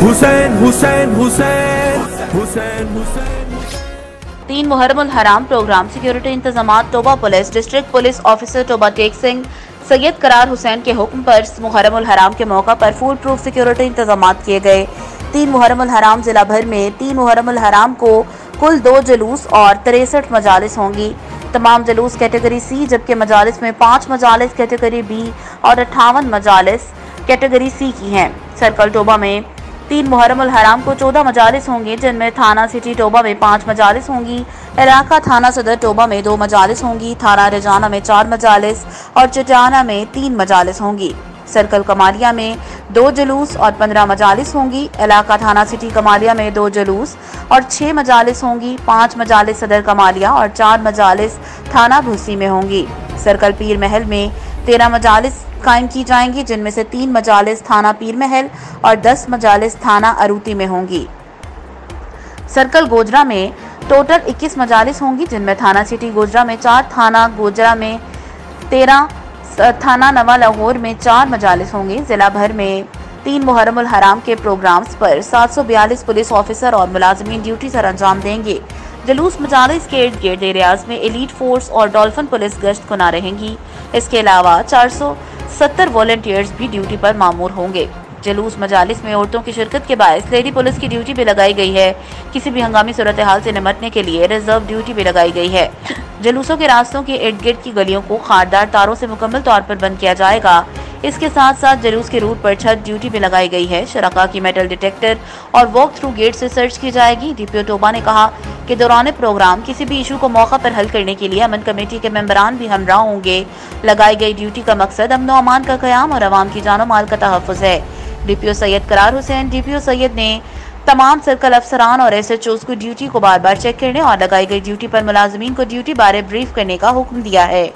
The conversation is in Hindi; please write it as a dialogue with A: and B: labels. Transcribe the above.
A: हुसैन हुसैन हुसैन हुसैन हुसैन।
B: 3 मुहर्रमुल हराम प्रोग्राम सिक्योरिटी इंतजामात Toba police district police officer Toba Tek Singh Syed Karar Hussain के हुक्म पर मुहर्रमुल हराम के मौका पर फुल प्रूफ सिक्योरिटी इंतजामात किए गए। 3 मुहर्रमुल हराम जिला भर में 3 मुहर्रमुल हराम को कुल 2 जुलूस और 63 मजालिस होंगी। तमाम जुलूस कैटेगरी सी, जबकि मजालिस में 5 मजालिस कैटेगरी बी और 58 मजालिस कैटेगरी सी की हैं। सर्कल टोबा में 3 मुहर्रमुल हराम को 14 मजालिस होंगे, जिनमें थाना सिटी टोबा में 5 मजालिस होंगी, इलाका थाना सदर टोबा में 2 मजालिस होंगी, थाना रजाना में 4 मजालिस और चटियाना में 3 मजालिस होंगी। सर्कल कमालिया में 2 जुलूस और 15 मजालिस होंगी, इलाका थाना सिटी कमालिया में 2 जुलूस और 6 मजालिस होंगी, 5 मजालिस सदर कमालिया और 4 मजालिस थाना भूसी में होंगी। सर्कल पीर महल में 13 मजालिस कायम की जाएंगी, जिनमें से 3 मजालिस थाना पीर महल और 10 मजालिस थाना अरूती में होंगी। सर्कल गोजरा में टोटल 21 मजालिस होंगी, जिनमें थाना सिटी गोजरा में 4, थाना गोजरा में 13, थाना नवा लाहौर में 4 मजालिस होंगे। जिला भर में 3 मुहर्रमुल हराम के प्रोग्राम्स पर 742 पुलिस ऑफिसर और मुलाजिमीन ड्यूटी सर अंजाम देंगे। जुलूस मजालिस के इर्द गिर्द एरियाज में एलीट फोर्स और डॉल्फिन पुलिस गश्त को न रहेंगी। इसके अलावा 470 वॉलंटियर्स भी ड्यूटी पर मामूर होंगे। जुलूस मजालिस में औरतों की शिरकत के बायस लेडी पुलिस की ड्यूटी भी लगाई गई है। किसी भी हंगामी सूरत हाल से निपटने के लिए रिजर्व ड्यूटी भी लगाई गई है। जुलूसों के रास्तों के इर्द गिर्द की गलियों को खारदार तारों से मुकम्मल तौर पर बंद किया जाएगा। इसके साथ साथ जुलूस के रूट पर छत ड्यूटी भी लगाई गई है। शराका की मेटल डिटेक्टर और वॉक थ्रू गेट से सर्च की जाएगी। डीपीओ टोबा ने कहा कि दौरान प्रोग्राम किसी भी इशू को मौका पर हल करने के लिए अमन कमेटी के मेंबरान भी हमरा होंगे। लगाई गई ड्यूटी का मकसद अमन और अमान का क़याम और अवाम की जानो माल का तहफ़्फ़ुज़ है। डीपीओ सैयद करार हुसैन डीपीओ सैयद ने तमाम सर्कल अफसरान और एसएचओज़ को ड्यूटी को बार बार चेक करने और लगाई गई ड्यूटी पर मुलाजिमीन को ड्यूटी बारे ब्रीफ करने का हुक्म दिया है।